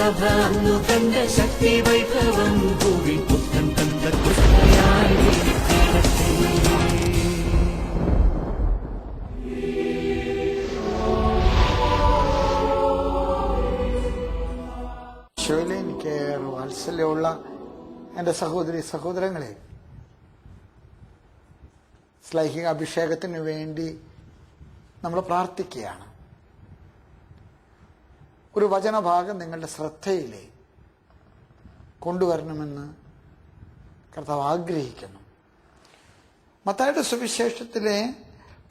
സഭ അന്നു കണ്ട ശക്തി വൈഭവം ഭൂവി പുത്രൻ തந்த ക്രിസ്തുയായി തീരട്ടെ. ഈശോയിലെ എനിക്ക് വാത്സല്യമുള്ള എൻ്റെ സഹോദരി സഹോദരങ്ങളെ, ശ്ലൈഹിക അഭിഷേകത്തിന് വേണ്ടി നമ്മൾ പ്രാർത്ഥിക്കുകയാണ്. ഒരു വചനഭാഗം നിങ്ങളുടെ ശ്രദ്ധയിലെ കൊണ്ടുവരണമെന്ന് കർത്താവ് ആഗ്രഹിക്കുന്നു. മത്തായിയുടെ സുവിശേഷത്തിലെ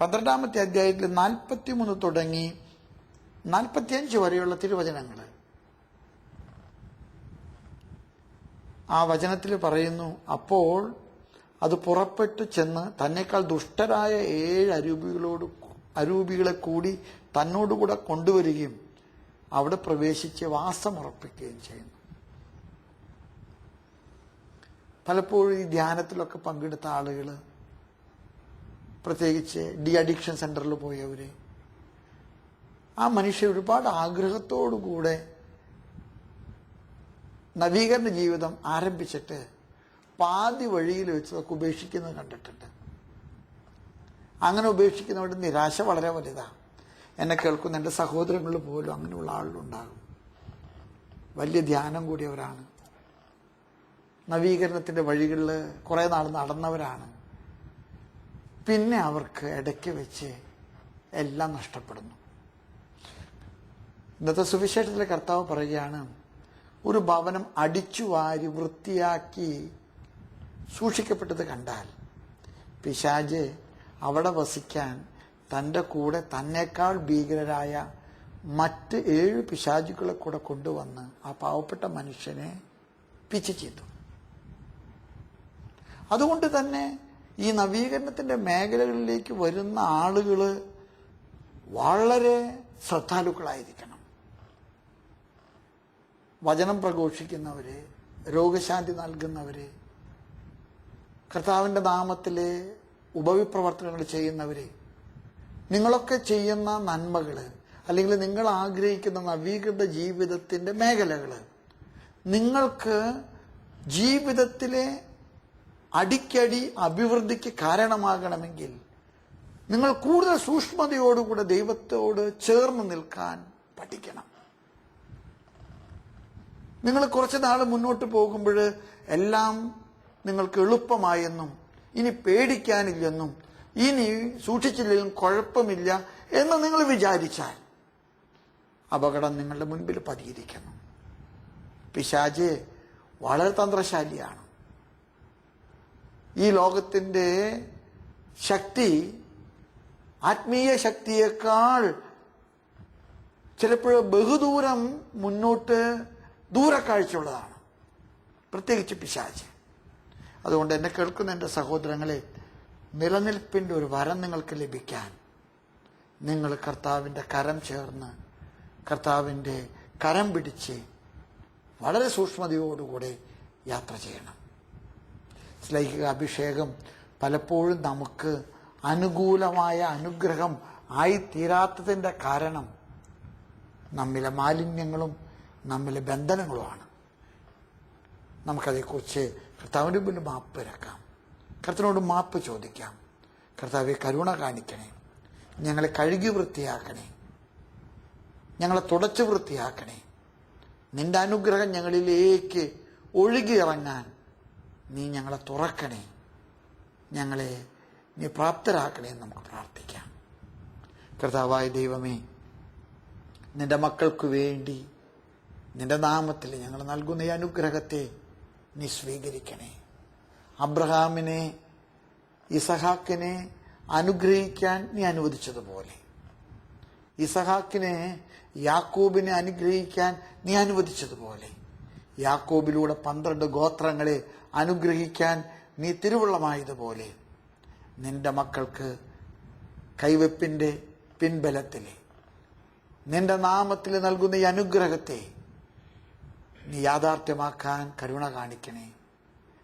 12-ാമത്തെ അധ്യായത്തിൽ 43 തുടങ്ങി 45 വരെയുള്ള തിരുവചനങ്ങൾ. ആ വചനത്തിൽ പറയുന്നു, അപ്പോൾ അത് പുറപ്പെട്ടു ചെന്ന് തന്നെക്കാൾ ദുഷ്ടരായ 7 അരൂപികളെ കൂടി തന്നോടുകൂടെ കൊണ്ടുവരികയും അവിടെ പ്രവേശിച്ച് വാസമുറപ്പിക്കുകയും ചെയ്യുന്നു. പലപ്പോഴും ഈ ധ്യാനത്തിലൊക്കെ പങ്കെടുത്ത ആളുകൾ, പ്രത്യേകിച്ച് അഡിക്ഷൻ സെന്ററിൽ പോയവര്, ആ മനുഷ്യർ ഒരുപാട് ആഗ്രഹത്തോടുകൂടെ നവീകരണ ജീവിതം ആരംഭിച്ചിട്ട് പാതി വഴിയിൽ വെച്ചതൊക്കെ ഉപേക്ഷിക്കുന്നത് കണ്ടിട്ടുണ്ട്. അങ്ങനെ ഉപേക്ഷിക്കുന്നവരുടെ നിരാശ വളരെ വലുതാണ്. എന്നെ കേൾക്കുന്ന എൻ്റെ സഹോദരങ്ങൾ പോലും അങ്ങനെയുള്ള ആളുകളുണ്ടാകും. വലിയ ധ്യാനം കൂടിയവരാണ്, നവീകരണത്തിൻ്റെ വഴികളിൽ കുറേ നാൾ നടന്നവരാണ്. പിന്നെ അവർക്ക് ഇടയ്ക്ക് വെച്ച് എല്ലാം നഷ്ടപ്പെടുന്നു. ഇന്നത്തെ സുവിശേഷത്തിലെ കർത്താവ് പറയുകയാണ്, ഒരു ഭവനം അടിച്ചു വാരി വൃത്തിയാക്കി സൂക്ഷിക്കപ്പെട്ടത് കണ്ടാൽ പിശാച് അവിടെ വസിക്കാൻ തൻ്റെ കൂടെ തന്നേക്കാൾ ഭീകരരായ മറ്റ് 7 പിശാചുക്കളെ കൂടെ കൊണ്ടുവന്ന് ആ പാവപ്പെട്ട മനുഷ്യനെ പിച്ച് ചെയ്തു. അതുകൊണ്ട് തന്നെ ഈ നവീകരണത്തിൻ്റെ മേഖലകളിലേക്ക് വരുന്ന ആളുകൾ വളരെ ശ്രദ്ധാലുക്കളായിരിക്കണം. വചനം പ്രഘോഷിക്കുന്നവര്, രോഗശാന്തി നൽകുന്നവര്, കർത്താവിൻ്റെ നാമത്തിലെ ഉപവിപ്രവർത്തനങ്ങൾ ചെയ്യുന്നവര്, നിങ്ങളൊക്കെ ചെയ്യുന്ന നന്മകൾ അല്ലെങ്കിൽ നിങ്ങൾ ആഗ്രഹിക്കുന്ന നവീകൃത ജീവിതത്തിൻ്റെ മേഖലകൾ നിങ്ങൾക്ക് ജീവിതത്തിലെ അടിക്കടി അഭിവൃദ്ധിക്ക് കാരണമാകണമെങ്കിൽ നിങ്ങൾ കൂടുതൽ സൂക്ഷ്മതയോടുകൂടെ ദൈവത്തോട് ചേർന്ന് നിൽക്കാൻ പഠിക്കണം. നിങ്ങൾ കുറച്ച് നാൾ മുന്നോട്ട് പോകുമ്പോൾ എല്ലാം നിങ്ങൾക്ക് എളുപ്പമായെന്നും ഇനി പേടിക്കാനില്ലെന്നും ഇനി സൂക്ഷിച്ചില്ലെങ്കിലും കുഴപ്പമില്ല എന്ന് നിങ്ങൾ വിചാരിച്ചാൽ അപകടം നിങ്ങളുടെ മുൻപിൽ പതിയിരിക്കുന്നു. പിശാച് വളരെ തന്ത്രശാലിയാണ്. ഈ ലോകത്തിൻ്റെ ശക്തി ആത്മീയ ശക്തിയേക്കാൾ ചിലപ്പോൾ ബഹുദൂരം മുന്നോട്ട് ദൂരക്കാഴ്ചയുള്ളതാണ്, പ്രത്യേകിച്ച് പിശാച്. അതുകൊണ്ട് എന്നെ കേൾക്കുന്ന എൻ്റെ സഹോദരങ്ങളെ, നിലനിൽപ്പിൻ്റെ ഒരു വരം നിങ്ങൾക്ക് ലഭിക്കാൻ നിങ്ങൾ കർത്താവിൻ്റെ കരം ചേർന്ന് കർത്താവിൻ്റെ കരം പിടിച്ച് വളരെ സൂക്ഷ്മതയോടുകൂടെ യാത്ര ചെയ്യണം. ശ്ലൈഹിക അഭിഷേകം പലപ്പോഴും നമുക്ക് അനുകൂലമായ അനുഗ്രഹം ആയിത്തീരാത്തതിൻ്റെ കാരണം നമ്മിലെ മാലിന്യങ്ങളും നമ്മിലെ ബന്ധനങ്ങളുമാണ്. നമുക്കതേക്കുറിച്ച് കർത്താവിൻ്റെ മുന്നിൽ മാപ്പ് ഇരക്കാം, കർത്താവിനോട് മാപ്പ് ചോദിക്കാം. കർത്താവെ, കരുണ കാണിക്കണേ, ഞങ്ങളെ കഴുകി വൃത്തിയാക്കണേ, ഞങ്ങളെ തുടച്ച് വൃത്തിയാക്കണേ, നിന്റെ അനുഗ്രഹം ഞങ്ങളിലേക്ക് ഒഴുകിയിറങ്ങാൻ നീ ഞങ്ങളെ തുറക്കണേ, ഞങ്ങളെ നീ പ്രാപ്തരാക്കണേ എന്ന് നമുക്ക് പ്രാർത്ഥിക്കാം. കർത്താവായ ദൈവമേ, നിന്റെ മക്കൾക്ക് വേണ്ടി നിന്റെ നാമത്തിൽ ഞങ്ങൾ നൽകുന്ന ഈ അനുഗ്രഹത്തെ നീ സ്വീകരിക്കണേ. അബ്രഹാമിനെ, ഇസഹാക്കിനെ അനുഗ്രഹിക്കാൻ നീ അനുവദിച്ചതുപോലെ ഇസഹാക്കിനെ, യാക്കോബിനെ അനുഗ്രഹിക്കാൻ നീ അനുവദിച്ചതുപോലെ യാക്കോബിലൂടെ 12 ഗോത്രങ്ങളെ അനുഗ്രഹിക്കാൻ നീ തിരുവുള്ളമായതുപോലെ നിന്റെ മക്കൾക്ക് കൈവെപ്പിൻ്റെ പിൻബലത്തിൽ നിന്റെ നാമത്തിൽ നൽകുന്ന ഈ അനുഗ്രഹത്തെ നീ യാഥാർത്ഥ്യമാക്കാൻ കരുണ കാണിക്കണേ.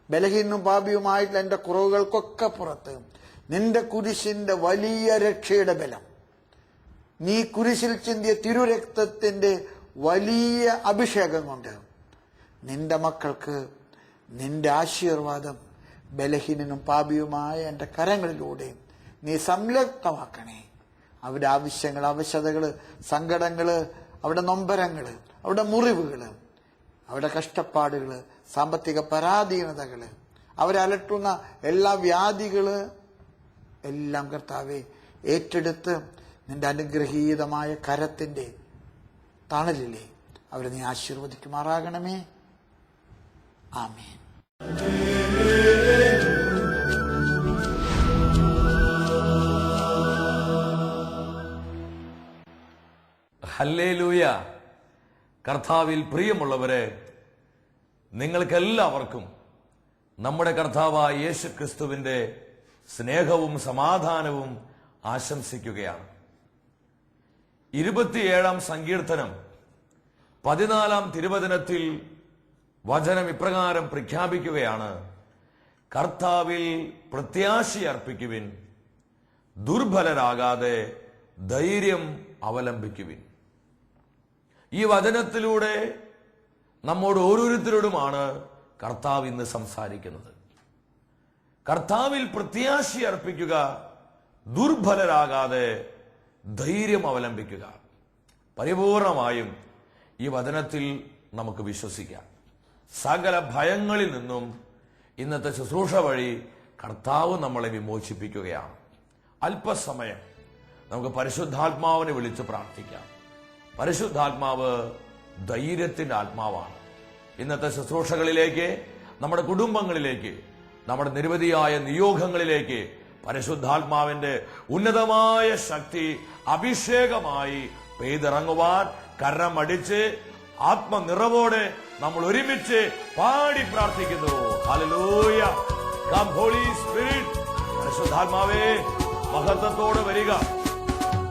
ബലഹീനും പാപിയുമായിട്ടുള്ള എൻ്റെ കുറവുകൾക്കൊക്കെ പുറത്ത് നിന്റെ കുരിശിന്റെ വലിയ രക്ഷയുടെ ബലം, നീ കുരിശിൽ ചിന്തിയ തിരുരക്തത്തിന്റെ വലിയ അഭിഷേകം കൊണ്ട് നിന്റെ മക്കൾക്ക് നിന്റെ ആശീർവാദം ബലഹീനനും പാപിയുമായ എൻ്റെ കരങ്ങളിലൂടെ നീ സംലഗ്നമാക്കണേ. അവരുടെ ആവശ്യങ്ങൾ, അവശതകള്, സങ്കടങ്ങള്, അവരുടെ നൊമ്പരങ്ങള്, അവരുടെ മുറിവുകള്, അവരുടെ കഷ്ടപ്പാടുകള്, സാമ്പത്തിക പരാധീനതകള്, അവരെ അലട്ടുന്ന എല്ലാ വ്യാധികള് എല്ലാം കർത്താവെ ഏറ്റെടുത്ത് നിന്റെ അനുഗ്രഹീതമായ കരത്തിന്റെ തണലിലെ അവരെ നീ ആശീർവദിക്കുമാറാകണമേ. ആമേൻ. ഹല്ലേലൂയ. കർത്താവിൽ പ്രിയമുള്ളവരെ, നിങ്ങൾക്കെല്ലാവർക്കും നമ്മുടെ കർത്താവായ യേശു ക്രിസ്തുവിന്റെ സ്നേഹവും സമാധാനവും ആശംസിക്കുകയാണ്. 27-ാം സങ്കീർത്തനം 14-ാം തിരുവചനത്തിൽ വചനം ഇപ്രകാരം പ്രഖ്യാപിക്കുകയാണ്: കർത്താവിൽ പ്രത്യാശയർപ്പിക്കുവിൻ, ദുർബലരാകാതെ ധൈര്യം അവലംബിക്കുവിൻ. ഈ വചനത്തിലൂടെ നമ്മോട് ഓരോരുത്തരോടുമാണ് കർത്താവ് ഇന്ന് സംസാരിക്കുന്നത്. കർത്താവിൽ പ്രത്യാശയർപ്പിക്കുക, ദുർബലരാകാതെ ധൈര്യം അവലംബിക്കുക. പരിപൂർണമായും ഈ വചനത്തിൽ നമുക്ക് വിശ്വസിക്കാം. സകല ഭയങ്ങളിൽ നിന്നും ഇന്നത്തെ ശുശ്രൂഷ വഴി കർത്താവ് നമ്മളെ വിമോചിപ്പിക്കുകയാണ്. അല്പസമയം നമുക്ക് പരിശുദ്ധാത്മാവിനെ വിളിച്ച് പ്രാർത്ഥിക്കാം. പരിശുദ്ധാത്മാവ് ധൈര്യത്തിന്റെ ആത്മാവാണ്. ഇന്നത്തെ ശുശ്രൂഷകളിലേക്ക്, നമ്മുടെ കുടുംബങ്ങളിലേക്ക്, നമ്മുടെ നിരവധിയായ നിയോഗങ്ങളിലേക്ക് പരിശുദ്ധാത്മാവിന്റെ ഉന്നതമായ ശക്തി അഭിഷേകമായി പെയ്തിറങ്ങുവാൻ കരമടിച്ച് ആത്മനിറവോടെ നമ്മൾ ഒരുമിച്ച് പാടി പ്രാർത്ഥിക്കുന്നു. ഹല്ലേലൂയ. Come holy spirit. പരിശുദ്ധാത്മാവേ, മഹത്വത്തോടെ വരിക.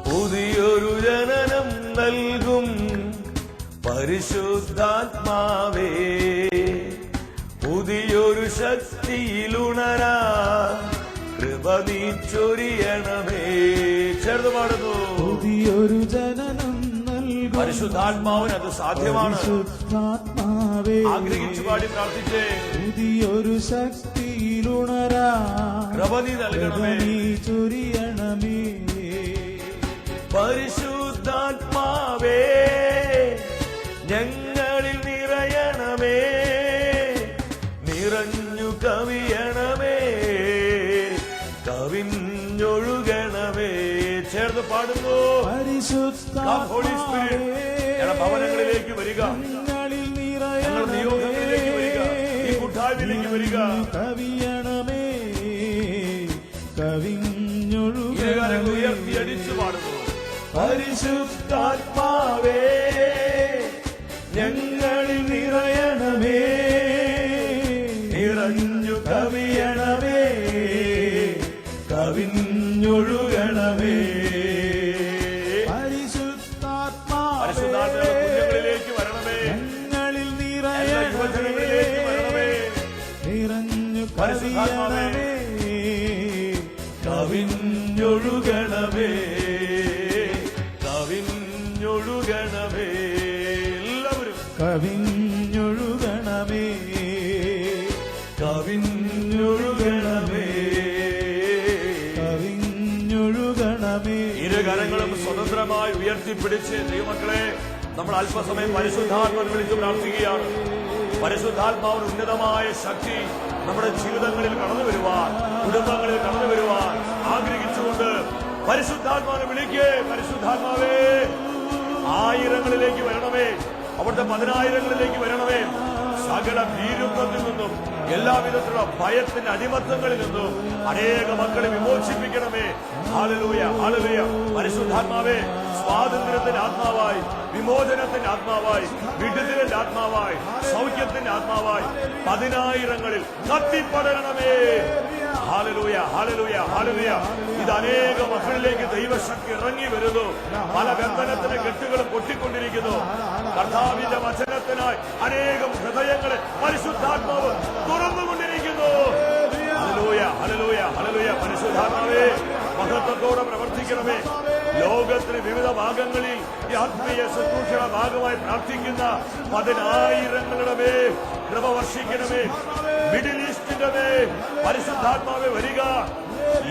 പുതിയൊരു ജനനം നൽകും പരിശുദ്ധാത്മാവേ, പുതിയൊരു ശക്തിയിലുണരാ കൃപ നീ ചൊരിയണമേ. ചേർന്ന് പാടുന്നു. പുതിയൊരു ജനനം നൽകും പരിശുദ്ധാത്മാവിന് അത് സാധ്യമാണ്. പരിശുദ്ധാത്മാവേ, ആഗ്രഹിച്ചു പാടി പ്രാർത്ഥിച്ചേ. പുതിയൊരു ശക്തിയിലുണരാ കൃപ നീ നൽകണമേ, ചൊരിയണമേ. പരിശുദ്ധാത്മാവേ, ഞങ്ങളിൽ നിറയണമേ, നിറഞ്ഞു കവിയണമേ, കവിഞ്ഞൊഴുകണമേ. ചേർന്ന് പാടുന്നു. പരിശുദ്ധാത്മാവേ, ഭവനങ്ങളിലേക്ക് വരിക, ഞങ്ങളിൽ ഞങ്ങളുടെ നിയോഗങ്ങളിലേക്ക് വരിക, ഈ കൂട്ടായ്മയിലേക്ക് വരിക. കവിയണമേ, കവിഞ്ഞൊഴുകണമേ. ഉയർത്തി അടിച്ചു പാടുന്നു. പരിശുദ്ധാത്മാവേ, ഞങ്ങളിൽ നിറയണമേ, നിറഞ്ഞു കവിയണമേ, കവിഞ്ഞൊഴുകണമേ. പരിശുദ്ധാത്മാവേ, കുഞ്ഞുങ്ങളിലേക്ക് വരണമേ, ഞങ്ങളിൽ യുവജനങ്ങളിലേക്ക് വരണമേ. നിറഞ്ഞു പരിശുദ്ധാത്മാവേ, കവിഞ്ഞൊഴുകണമേ, കവിഞ്ഞൊഴുകണമേ. എല്ലാവരും കവിഞ്ഞൊഴുകണമേ, കവിഞ്ഞൊഴുകണമേ, കവിഞ്ഞൊഴുകണമേ. ഇരുകരങ്ങളും സ്വതന്ത്രമായി ഉയർത്തിപ്പിടിച്ച് ദൈവമക്കളെ, നമ്മൾ അല്പസമയം പരിശുദ്ധാത്മാവിനെ വിളിച്ച് പ്രാർത്ഥിക്കുകയാണ്. പരിശുദ്ധാത്മാവിന് ഉന്നതമായ ശക്തി നമ്മുടെ ജീവിതങ്ങളിൽ കടന്നു വരുവാൻ, കുടുംബങ്ങളിൽ കടന്നു വരുവാൻ ആഗ്രഹിച്ചുകൊണ്ട് പരിശുദ്ധാത്മാവിനെ വിളിക്കേ. പരിശുദ്ധാത്മാവേ, ആയിരങ്ങളിലേക്ക് വരണമേ, അവിടുത്തെ 10,000ങ്ങളിലേക്ക് വരണമേ. സകല ഭീരുത്വത്തിൽ നിന്നും, എല്ലാവിധത്തിലുള്ള ഭയത്തിന്റെ അടിമത്തങ്ങളിൽ നിന്നും അനേക മക്കളെ വിമോചിപ്പിക്കണമേ. Hallelujah, hallelujah. പരിശുദ്ധാത്മാവേ, സ്വാതന്ത്ര്യത്തിന്റെ ആത്മാവായി, വിമോചനത്തിന്റെ ആത്മാവായി, വിടുതലിന്റെ ആത്മാവായി, സൗഖ്യത്തിന്റെ ആത്മാവായി 10,000ങ്ങളിൽ കത്തിപ്പടരണമേ. Hallelujah, hallelujah, hallelujah. ഇത് അനേക മക്കളിലേക്ക് ദൈവശക്തി ഇറങ്ങി വരുന്നു. പല ബന്ധനത്തിന്റെ കെട്ടുകളും പൊട്ടിക്കൊണ്ടിരിക്കുന്നു. കർത്താവിന്റെ വചനത്തിനായി അനേകം ഹൃദയങ്ങളെ പരിശുദ്ധാത്മാവ് തുറന്നുകൊണ്ടിരിക്കുന്നു. Hallelujah, hallelujah, hallelujah. പരിശുദ്ധാത്മാവേ, മഹത്വത്തോടെ പ്രവർത്തിക്കണമേ. ലോകത്തിന് വിവിധ ഭാഗങ്ങളിൽ ഈ ആത്മീയ ശുശ്രൂഷയുടെ ഭാഗമായി പ്രാർത്ഥിക്കുന്ന 10,000ങ്ങളുടെ മേൽ കൃപ വർഷിക്കണമേ. മിഡിൽ ഈസ്റ്റിന്റെ മേൽ പരിശുദ്ധാത്മാവെ വരിക.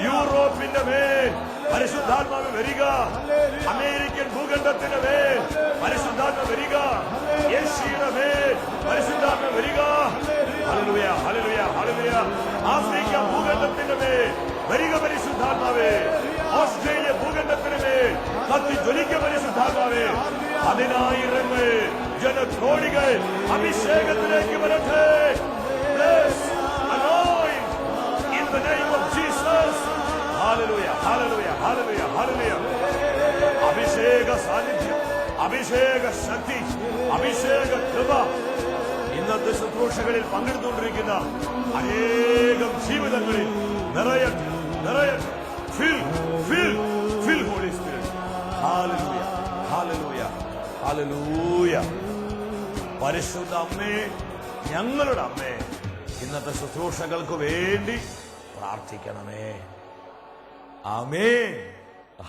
യൂറോപ്പിന്റെ മേൽ പരിശുദ്ധാത്മാവ് വരിക. അമേരിക്കൻ ഭൂഖണ്ഡത്തിന്റെ മേൽ പരിശുദ്ധാത്മ വരിക. ഏഷ്യയുടെ മേൽ പരിശുദ്ധാത്മ വരിക. Hallelujah, hallelujah, hallelujah. ആഫ്രിക്ക ഭൂഖണ്ഡത്തിന്റെ മേൽ വരിക പരിശുദ്ധാത്മാവേ. ഓസ്ട്രേലിയ ഭൂഖണ്ഡത്തിന് മേൽ കത്തി ജ്വലിക്ക പരിശുദ്ധാത്മാവേ. 10,000 ജനകോടികൾ അഭിഷേകത്തിലേക്ക് വരട്ടെ. Bless, anoint in the name of Jesus. Hallelujah, hallelujah, hallelujah, hallelujah. അഭിഷേക സാന്നിധ്യം, അഭിഷേക ശക്തി, അഭിഷേക കൃപ ഇന്നത്തെ ശുശ്രൂഷകളിൽ പങ്കെടുത്തുകൊണ്ടിരിക്കുന്ന അനേകം ജീവിതങ്ങളിൽ നിറയട്ടെ, നിറയട്ടെ. Fill, fill, fill Holy Spirit. Hallelujah, hallelujah, hallelujah. പരിശുദ്ധ അമ്മേ, ഞങ്ങളുടെ അമ്മേ, ഇന്നത്തെ ശുശ്രൂഷകൾക്ക് വേണ്ടി പ്രാർത്ഥിക്കണമേ. ആമേൻ,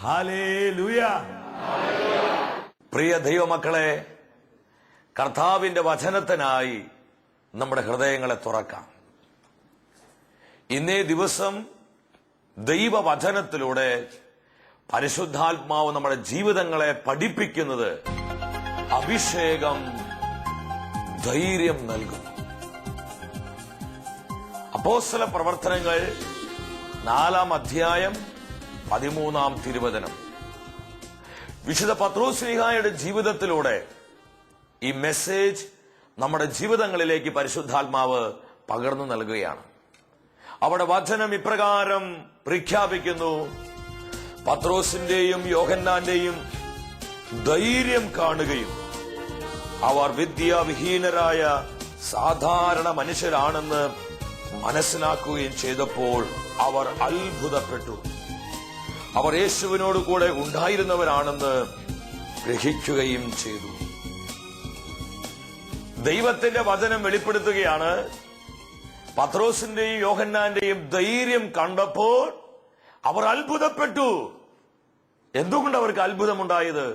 ഹല്ലേലൂയ. പ്രിയ ദൈവമക്കളെ, കർത്താവിന്റെ വചനത്തിനായി നമ്മുടെ ഹൃദയങ്ങളെ തുറക്കാം. ഇന്നേ ദിവസം ദൈവവചനത്തിലൂടെ പരിശുദ്ധാത്മാവ് നമ്മുടെ ജീവിതങ്ങളെ പഠിപ്പിക്കുന്നത് അഭിഷേകം ധൈര്യം നൽകും. അപ്പോസ്തല പ്രവർത്തനങ്ങൾ 4-ാം അധ്യായം 13-ാം തിരുവചനം. വിശുദ്ധ പത്രോസ്ലീഹായുടെ ജീവിതത്തിലൂടെ ഈ മെസ്സേജ് നമ്മുടെ ജീവിതങ്ങളിലേക്ക് പരിശുദ്ധാത്മാവ് പകർന്നു നൽകുകയാണ്. അവിടെ വചനം ഇപ്രകാരം പ്രഖ്യാപിക്കുന്നു: പത്രോസിന്റെയും യോഹന്നാന്റെയും ധൈര്യം കാണുകയും അവർ വിദ്യാവിഹീനരായ സാധാരണ മനുഷ്യരാണെന്ന് മനസ്സിലാക്കുകയും ചെയ്തപ്പോൾ അവർ അത്ഭുതപ്പെട്ടു. അവർ യേശുവിനോട് കൂടെ ഉണ്ടായിരുന്നവരാണെന്ന് ഗ്രഹിക്കുകയും ചെയ്തു. ദൈവത്തിന്റെ വചനം വെളിപ്പെടുത്തുകയാണ്, പത്രോസിന്റെയും യോഹന്നാന്റെയും ധൈര്യം കണ്ടപ്പോൾ അവർ അത്ഭുതപ്പെട്ടു. എന്തുകൊണ്ട് അവർക്ക് അത്ഭുതമുണ്ടായത്?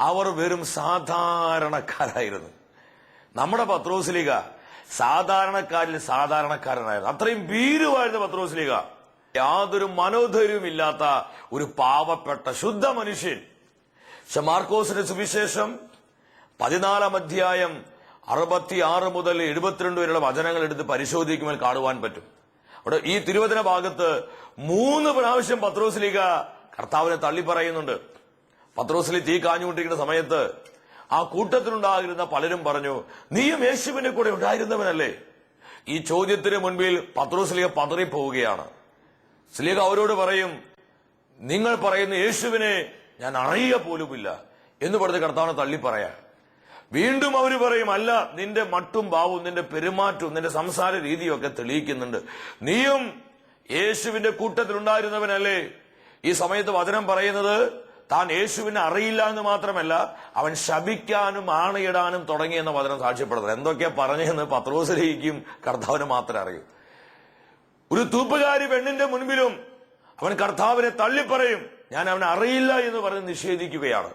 അവർ വെറും സാധാരണക്കാരായിരുന്നു. നമ്മുടെ പത്രോസ്ലീഹ സാധാരണക്കാരിൽ സാധാരണക്കാരനായിരുന്നു. അത്രയും ഭീരുവായിരുന്നു പത്രോസ്ലീഹ. യാതൊരു മനോധൈര്യവും ഇല്ലാത്ത ഒരു പാവപ്പെട്ട ശുദ്ധ മനുഷ്യൻ. മാർക്കോസിന്റെ സുവിശേഷം 14-ാം അധ്യായം 66 മുതൽ 72 വരെയുള്ള വചനങ്ങൾ എടുത്ത് പരിശോധിക്കുമ്പോൾ കാണുവാൻ പറ്റും. അവിടെ ഈ തിരുവചന ഭാഗത്ത് 3 പ്രാവശ്യം പത്രോസ്ലീഹ കർത്താവിനെ തള്ളി പറയുന്നുണ്ട്. പത്രോസ്ലീഹ തീ കാഞ്ഞുകൊണ്ടിരിക്കുന്ന സമയത്ത് ആ കൂട്ടത്തിലുണ്ടായിരുന്ന പലരും പറഞ്ഞു, നീയും യേശുവിന്റെ കൂടെ ഉണ്ടായിരുന്നവനല്ലേ? ഈ ചോദ്യത്തിന് മുൻപിൽ പത്രോസ്ലീഹ പതറിപ്പോവുകയാണ്. സ്ലീഹ അവരോട് പറയും, നിങ്ങൾ പറയുന്ന യേശുവിനെ ഞാൻ അറിയുക പോലുമില്ല എന്ന് പറഞ്ഞ് കർത്താവിനെ തള്ളി പറയാ. വീണ്ടും അവര് പറയും, അല്ല, നിന്റെ മട്ടും ഭാവവും നിന്റെ പെരുമാറ്റവും നിന്റെ സംസാര രീതിയും ഒക്കെ തെളിയിക്കുന്നുണ്ട്, നീയും യേശുവിന്റെ കൂട്ടത്തിലുണ്ടായിരുന്നവനല്ലേ? ഈ സമയത്ത് വചനം പറയുന്നത് താൻ യേശുവിനെ അറിയില്ല എന്ന് മാത്രമല്ല, അവൻ ശപിക്കാനും ആണയിടാനും തുടങ്ങിയെന്ന വചനം സാക്ഷ്യപ്പെടുന്നത്. എന്തൊക്കെയാ പറഞ്ഞെന്ന് പത്രോസ്ലീഹയ്ക്കും കർത്താവിന് മാത്രമേ അറിയൂ. ഒരു തൂപ്പുകാരി പെണ്ണിന്റെ മുൻപിലും അവൻ കർത്താവിനെ തള്ളിപ്പറയും, ഞാൻ അവനെ അറിയില്ല എന്ന് പറഞ്ഞ് നിഷേധിക്കുകയാണ്.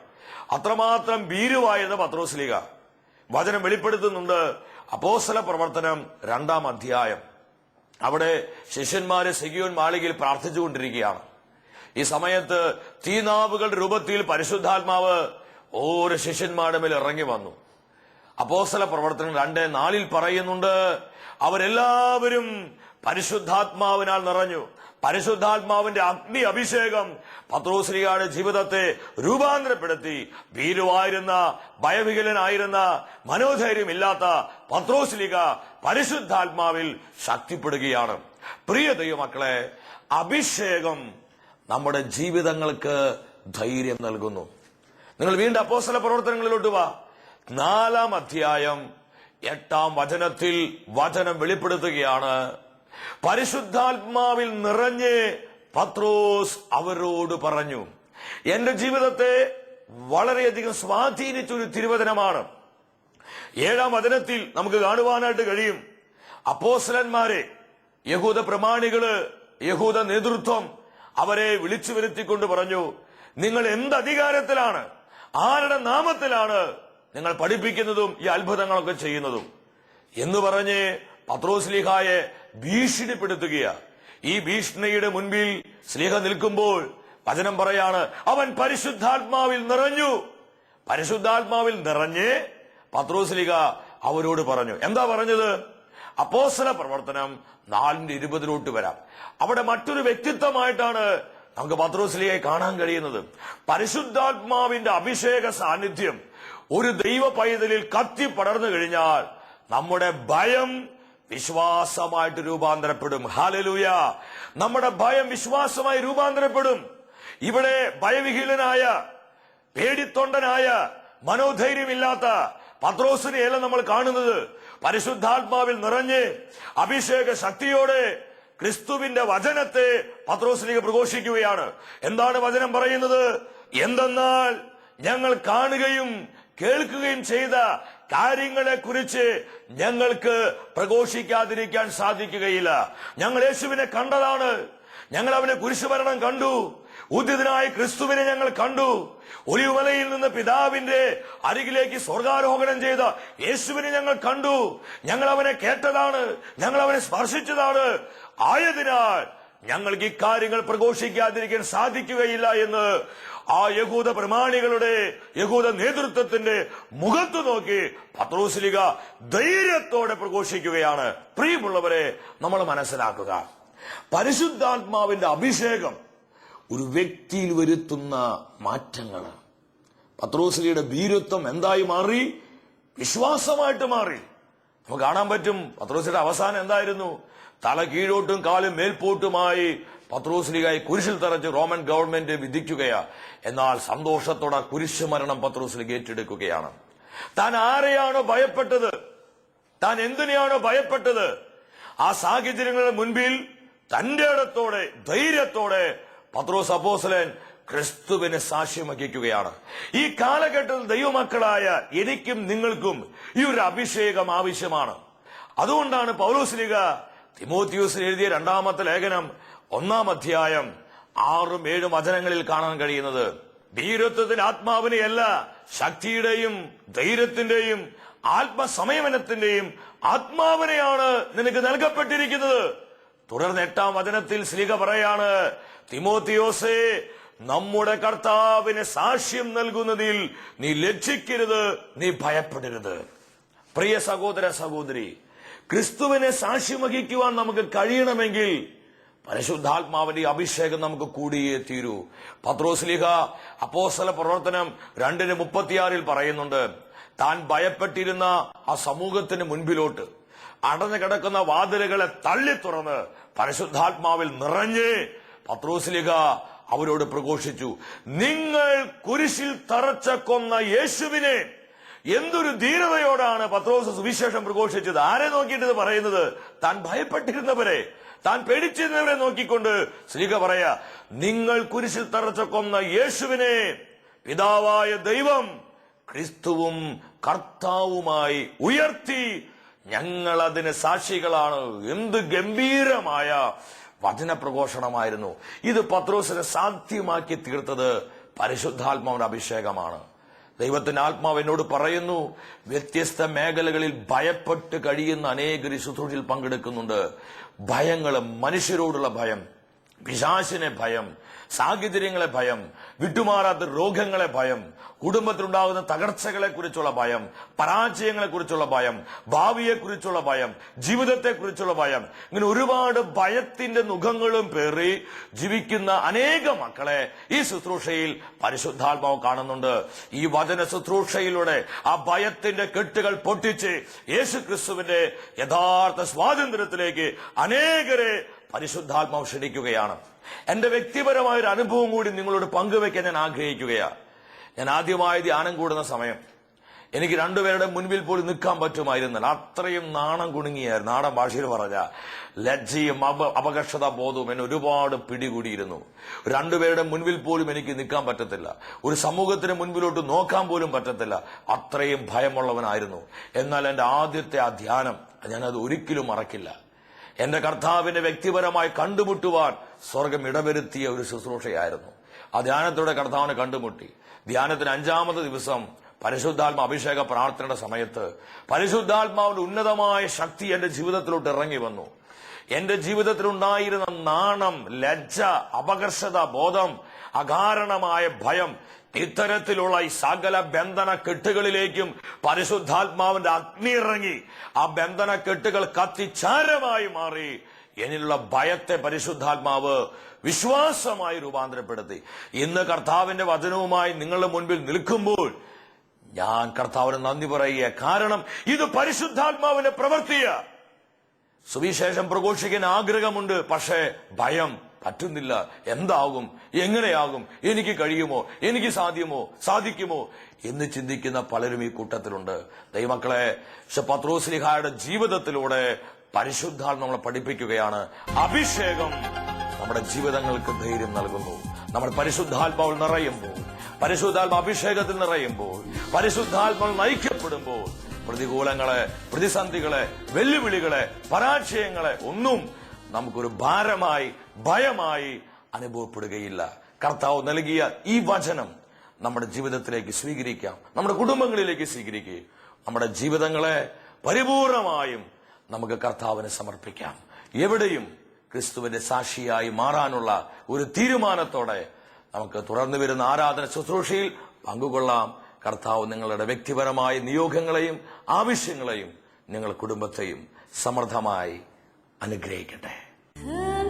അത്രമാത്രം ഭീരുവായെന്ന് പത്രോസ്ലീഹ. വചനം വെളിപ്പെടുത്തുന്നുണ്ട്. അപ്പോസ്തല പ്രവർത്തനം 2-ാം അധ്യായം. അവിടെ ശിഷ്യന്മാരെ സിഗിയോൻ മാളികയിൽ പ്രാർത്ഥിച്ചുകൊണ്ടിരിക്കുകയാണ്. ഈ സമയത്ത് തീനാവുകളുടെ രൂപത്തിൽ പരിശുദ്ധാത്മാവ് ഓരോ ശിഷ്യന്മാരുടെ മേൽ ഇറങ്ങി വന്നു. അപ്പോസ്തല പ്രവർത്തനം 2:4 പറയുന്നുണ്ട്, അവരെല്ലാവരും പരിശുദ്ധാത്മാവിനാൽ നിറഞ്ഞു. പരിശുദ്ധാത്മാവിന്റെ അഗ്നി അഭിഷേകം പത്രോസ്ലീഹയുടെ ജീവിതത്തെ രൂപാന്തരപ്പെടുത്തി. ഭീരുവായിരുന്ന, ഭയവിഹലനായിരുന്ന, മനോധൈര്യമില്ലാത്ത പത്രോസ്ലീഹ പരിശുദ്ധാത്മാവിൽ ശക്തിപ്പെടുകയാണ്. പ്രിയ ദൈവമക്കളെ, അഭിഷേകം നമ്മുടെ ജീവിതങ്ങൾക്ക് ധൈര്യം നൽകുന്നു. നിങ്ങൾ വീണ്ടും അപ്പോസ്തല പ്രവർത്തനങ്ങളിലോട്ട് വാ. 4-ാം അധ്യായം 8-ാം വചനത്തിൽ വചനം വെളിപ്പെടുത്തുകയാണ്, പരിശുദ്ധാത്മാവിൽ നിറഞ്ഞ് പത്രോസ് അവരോട് പറഞ്ഞു. എന്റെ ജീവിതത്തെ വളരെയധികം സ്വാധീനിച്ചൊരു തിരുവചനമാണ്. 7-ാം വചനത്തിൽ നമുക്ക് കാണുവാനായിട്ട് കഴിയും, അപ്പോസ്തലന്മാരെ, യഹൂദ പ്രമാണികള്, യഹൂദ നേതൃത്വം അവരെ വിളിച്ചു വരുത്തിക്കൊണ്ട് പറഞ്ഞു, നിങ്ങൾ എന്ത് അധികാരത്തിലാണ്, ആരുടെ നാമത്തിലാണ് നിങ്ങൾ പഠിപ്പിക്കുന്നതും ഈ അത്ഭുതങ്ങളൊക്കെ ചെയ്യുന്നതും എന്ന് പറഞ്ഞ് പത്രോസ് ശ്ലീഹായെ ഭീഷണിപ്പെടുത്തുകയാ. ഈ ഭീഷണിയുടെ മുൻപിൽ ശ്ലീഹ നിൽക്കുമ്പോൾ വചനം പറയാണ്, അവൻ പരിശുദ്ധാത്മാവിൽ നിറഞ്ഞു. പരിശുദ്ധാത്മാവിൽ നിറഞ്ഞ് പത്രോസ് ശ്ലീഹ അവരോട് പറഞ്ഞു. എന്താ പറഞ്ഞത്? അപ്പോസ്തല പ്രവർത്തനം 4:20 വരാം. അവിടെ മറ്റൊരു വ്യക്തിത്വമായിട്ടാണ് നമുക്ക് പത്രോസ് ശ്ലീഹയെ കാണാൻ കഴിയുന്നത്. പരിശുദ്ധാത്മാവിന്റെ അഭിഷേക സാന്നിധ്യം ഒരു ദൈവ പൈതലിൽ കത്തി പടർന്നു കഴിഞ്ഞാൽ നമ്മുടെ ഭയം വിശ്വാസമായിട്ട് രൂപാന്തരപ്പെടും. ഹല്ലേലൂയ! നമ്മുടെ ഭയം വിശ്വാസമായി രൂപാന്തരപ്പെടും. ഇവിടെ ഭയവിഹീനനായ, പേടിത്തൊണ്ടനായ, മനോധൈര്യമില്ലാത്ത പത്രോസിനെയല്ല നമ്മൾ കാണുന്നത്. പരിശുദ്ധാത്മാവിൽ നിറഞ്ഞ് അഭിഷേക ശക്തിയോടെ ക്രിസ്തുവിന്റെ വചനത്തെ പത്രോസിലേക്ക് പ്രഘോഷിക്കുകയാണ്. എന്താണ് വചനം പറയുന്നത്? എന്തെന്നാൽ ഞങ്ങൾ കാണുകയും കേൾക്കുകയും ചെയ്ത കാര്യങ്ങളെ കുറിച്ച് ഞങ്ങൾക്ക് പ്രഘോഷിക്കാതിരിക്കാൻ സാധിക്കുകയില്ല. ഞങ്ങൾ യേശുവിനെ കണ്ടതാണ്. ഞങ്ങൾ അവനെ കുരിശുമരണം കണ്ടു. ഉദ്ധിതനായ ക്രിസ്തുവിനെ ഞങ്ങൾ കണ്ടു. ഒലിവുമലയിൽ നിന്ന് പിതാവിന്റെ അരികിലേക്ക് സ്വർഗാരോഹണം ചെയ്ത യേശുവിനെ ഞങ്ങൾ കണ്ടു. ഞങ്ങൾ അവനെ കേട്ടതാണ്, ഞങ്ങൾ അവനെ സ്പർശിച്ചതാണ്. ആയതിനാൽ ഞങ്ങൾക്ക് ഇക്കാര്യങ്ങൾ പ്രഘോഷിക്കാതിരിക്കാൻ സാധിക്കുകയില്ല എന്ന് ആ യഹൂദ പ്രമാണികളുടെ, യഹൂദ നേതൃത്വത്തിന്റെ മുഖത്ത് നോക്കി പത്രോസ് ശ്ലീഹ ധൈര്യത്തോടെ പ്രഘോഷിക്കുകയാണ്. പ്രിയമുള്ളവരെ, നമ്മൾ മനസ്സിലാക്കുക, പരിശുദ്ധാത്മാവിന്റെ അഭിഷേകം ഒരു വ്യക്തിയിൽ വരുത്തുന്ന മാറ്റങ്ങൾ. പത്രോസ് ശ്ലീഹയുടെ ഭീരുത്വം എന്തായി മാറി? വിശ്വാസമായിട്ട് മാറി. നമുക്ക് കാണാൻ പറ്റും. പത്രോസ് ശ്ലീഹയുടെ അവസാനം എന്തായിരുന്നു? തല കീഴോട്ടും കാലും മേൽപോട്ടുമായി പത്രോസ് ശ്ലീഹയെ കുരിശിൽ തറച്ച് റോമൻ ഗവൺമെന്റ് വിധിക്കുകയാ. എന്നാൽ സന്തോഷത്തോടെ കുരിശ് മരണം പത്രോസ് ശ്ലീഹ ഏറ്റെടുക്കുകയാണ്. താൻ ആരെയാണോ ഭയപ്പെട്ടത്, താൻ എന്തിനെയാണോ ഭയപ്പെട്ടത്, ആ സാഹചര്യങ്ങളുടെ മുൻപിൽ തന്റെ ഇടത്തോടെ, ധൈര്യത്തോടെ പത്രോസ് അപ്പോസ്തലൻ ക്രിസ്തുവിനെ സാക്ഷ്യം വഹിക്കുകയാണ്. ഈ കാലഘട്ടത്തിൽ ദൈവമക്കളായ എനിക്കും നിങ്ങൾക്കും ഈ ഒരു അഭിഷേകം ആവശ്യമാണ്. അതുകൊണ്ടാണ് പൗലോസ് ശ്ലീഹ തിമോത്തിയോസിന് എഴുതിയ 2-ാമത്തെ ലേഖനം 1-ാം അധ്യായം 6-7 വചനങ്ങളിൽ കാണാൻ കഴിയുന്നത്. ധീരത്വത്തിന്റെ ആത്മാവിനെയല്ല, ശക്തിയുടെയും ധൈര്യത്തിന്റെയും ആത്മസംയമനത്തിന്റെയും ആത്മാവിനെയാണ് നിനക്ക് നൽകപ്പെട്ടിരിക്കുന്നത്. തുടർന്ന് 8-ാം വചനത്തിൽ ശ്ലീഹ പറയാണ്, തിമോത്തിയോസേ, നമ്മുടെ കർത്താവിന് സാക്ഷ്യം നൽകുന്നതിൽ നീ ലജ്ജിക്കരുത്, നീ ഭയപ്പെടരുത്. പ്രിയ സഹോദര സഹോദരി, ക്രിസ്തുവിനെ സാക്ഷ്യം വഹിക്കുവാൻ നമുക്ക് കഴിയണമെങ്കിൽ പരിശുദ്ധാത്മാവിന്റെ അഭിഷേകം നമുക്ക് കൂടിയേ തീരൂ. പത്രോസ് ശ്ലീഹ അപ്പോസ്തല പ്രവർത്തനം 2:36 പറയുന്നുണ്ട്, താൻ ഭയപ്പെട്ടിരുന്ന ആ സമൂഹത്തിന് മുൻപിലോട്ട് അടഞ്ഞു കിടക്കുന്ന വാതിലുകളെ തള്ളി തുറന്ന് പരിശുദ്ധാത്മാവിൽ നിറഞ്ഞ് പത്രോസ് ശ്ലീഹ അവരോട് പ്രഘോഷിച്ചു, നിങ്ങൾ കുരിശിൽ തറച്ച കൊന്ന യേശുവിനെ. എന്തൊരു ധീരതയോടാണ് പത്രോസ് സുവിശേഷം പ്രഘോഷിച്ചത്. ആരെ നോക്കിയിട്ട് ഇത് പറയുന്നത്? താൻ ഭയപ്പെട്ടിരുന്നവരെ, താൻ പേടിച്ചിരുന്നവരെ നോക്കിക്കൊണ്ട് ശ്ലീഹ പറയാ, നിങ്ങൾ കുരിശിൽ തറച്ച കൊന്ന യേശുവിനെ പിതാവായ ദൈവം ക്രിസ്തുവും കർത്താവുമായി ഉയർത്തി, ഞങ്ങൾ അതിന് സാക്ഷികളാണ്. എന്ത് ഗംഭീരമായ വചനപ്രഘോഷണമായിരുന്നു ഇത്! പത്രോസിനെ സാധ്യമാക്കി തീർത്തത് പരിശുദ്ധാത്മാവിന്റെ അഭിഷേകമാണ്. ദൈവത്തിന്റെ ആത്മാവ് എന്നോട് പറയുന്നു, വ്യത്യസ്ത മേഖലകളിൽ ഭയപ്പെട്ട് കഴിയുന്ന അനേകർ ശുശ്രൂഷയിൽ പങ്കെടുക്കുന്നുണ്ട്. ഭയങ്ങള്, മനുഷ്യരോടുള്ള ഭയം, പിശാചിനെ ഭയം, സാഹചര്യങ്ങളെ ഭയം, വിട്ടുമാറാത്ത രോഗങ്ങളെ ഭയം, കുടുംബത്തിലുണ്ടാകുന്ന തകർച്ചകളെ കുറിച്ചുള്ള ഭയം, പരാജയങ്ങളെ കുറിച്ചുള്ള ഭയം, ഭാവിയെ കുറിച്ചുള്ള ഭയം, ജീവിതത്തെ കുറിച്ചുള്ള ഭയം, ഇങ്ങനെ ഒരുപാട് ഭയത്തിന്റെ മുഖങ്ങളും പേറി ജീവിക്കുന്ന അനേക മക്കളെ ഈ ശുശ്രൂഷയിൽ പരിശുദ്ധാത്മാവ് കാണുന്നുണ്ട്. ഈ വചന ശുശ്രൂഷയിലൂടെ ആ ഭയത്തിന്റെ കെട്ടുകൾ പൊട്ടിച്ച് യേശു ക്രിസ്തുവിന്റെ യഥാർത്ഥ സ്വാതന്ത്ര്യത്തിലേക്ക് അനേകരെ പരിശുദ്ധാത്മാവ് ക്ഷണിക്കുകയാണ്. എന്റെ വ്യക്തിപരമായ ഒരു അനുഭവം കൂടി നിങ്ങളോട് പങ്കുവെക്കാൻ ഞാൻ ആഗ്രഹിക്കുകയാണ്. ഞാൻ ആദ്യമായി ധ്യാനം കൂടുന്ന സമയം എനിക്ക് 2 പേരുടെ മുൻപിൽ പോലും നിൽക്കാൻ പറ്റുമായിരുന്നില്ല. അത്രയും നാണം കുണുങ്ങിയായിരുന്നു. നാടൻ ഭാഷയിൽ പറഞ്ഞ ലജ്ജയും അപകർഷതാ ബോധവും എന്നെ ഒരുപാട് പിടികൂടിയിരുന്നു. 2 പേരുടെ മുൻപിൽ പോലും എനിക്ക് നിൽക്കാൻ പറ്റത്തില്ല. ഒരു സമൂഹത്തിന് മുൻപിലോട്ട് നോക്കാൻ പോലും പറ്റത്തില്ല. അത്രയും ഭയമുള്ളവനായിരുന്നു. എന്നാൽ എന്റെ ആദ്യത്തെ ആ ധ്യാനം ഞാനത് ഒരിക്കലും മറക്കില്ല. എന്റെ കർത്താവിനെ വ്യക്തിപരമായി കണ്ടുമുട്ടുവാൻ സ്വർഗം ഇടവരുത്തിയ ഒരു ശുശ്രൂഷയായിരുന്നു. ആ ധ്യാനത്തോടെ കർത്താവിനെ കണ്ടുമുട്ടി. ധ്യാനത്തിന് 5-ാമത്തെ ദിവസം പരിശുദ്ധാത്മ അഭിഷേക പ്രാർത്ഥനയുടെ സമയത്ത് പരിശുദ്ധാത്മാവിന്റെ ഉന്നതമായ ശക്തി എന്റെ ജീവിതത്തിലോട്ട് ഇറങ്ങി വന്നു. എന്റെ ജീവിതത്തിലുണ്ടായിരുന്ന നാണം, ലജ്ജ, അപകർഷത ബോധം, അകാരണമായ ഭയം, ഇത്തരത്തിലുള്ള ഈ സകല ബന്ധന കെട്ടുകളിലേക്കും പരിശുദ്ധാത്മാവിന്റെ അഗ്നി ഇറങ്ങി ആ ബന്ധന കെട്ടുകൾ കത്തിച്ചാരമായി മാറി. എന്നിലുള്ള ഭയത്തെ പരിശുദ്ധാത്മാവ് വിശ്വാസമായി രൂപാന്തരപ്പെടുത്തി. ഇന്ന് കർത്താവിന്റെ വചനവുമായി നിങ്ങളുടെ മുൻപിൽ നിൽക്കുമ്പോൾ ഞാൻ കർത്താവിന് നന്ദി പറയുക. കാരണം ഇത് പരിശുദ്ധാത്മാവിന്റെ പ്രവൃത്തിയ. സുവിശേഷം പ്രഘോഷിക്കാൻ ആഗ്രഹമുണ്ട്, പക്ഷേ ഭയം പറ്റുന്നില്ല. എന്താകും, എങ്ങനെയാകും, എനിക്ക് കഴിയുമോ, എനിക്ക് സാധിക്കുമോ എന്ന് ചിന്തിക്കുന്ന പലരും ഈ കൂട്ടത്തിലുണ്ട്. ദൈവമക്കളെ, പത്രോസ്ലീഹായുടെ ജീവിതത്തിലൂടെ പരിശുദ്ധാത്മ നമ്മളെ പഠിപ്പിക്കുകയാണ്. അഭിഷേകം നമ്മുടെ ജീവിതങ്ങൾക്ക് ധൈര്യം നൽകുന്നു. നമ്മൾ പരിശുദ്ധാത്മാവിൽ നിറയുമ്പോൾ, പരിശുദ്ധാത്മ അഭിഷേകത്തിൽ നിറയുമ്പോൾ, പരിശുദ്ധാത്മാവിൽ നയിക്കപ്പെടുമ്പോൾ പ്രതികൂലങ്ങളെ, പ്രതിസന്ധികളെ, വെല്ലുവിളികളെ, പരാജയങ്ങളെ ഒന്നും നമുക്കൊരു ഭാരമായി, ഭയമായി അനുഭവപ്പെടുകയില്ല. കർത്താവ് നൽകിയ ഈ വചനം നമ്മുടെ ജീവിതത്തിലേക്ക് സ്വീകരിക്കാം, നമ്മുടെ കുടുംബങ്ങളിലേക്ക് സ്വീകരിക്കുകയും നമ്മുടെ ജീവിതങ്ങളെ പരിപൂർണമായും നമുക്ക് കർത്താവിന് സമർപ്പിക്കാം. എവിടെയും ക്രിസ്തുവിന്റെ സാക്ഷിയായി മാറാനുള്ള ഒരു തീരുമാനത്തോടെ നമുക്ക് തുടർന്നു വരുന്ന ആരാധന ശുശ്രൂഷയിൽ പങ്കുകൊള്ളാം. കർത്താവ് നിങ്ങളുടെ വ്യക്തിപരമായ നിയോഗങ്ങളെയും ആവശ്യങ്ങളെയും നിങ്ങളുടെ കുടുംബത്തെയും സമൃദ്ധമായി അനുഗ്രഹിക്കട്ടെ.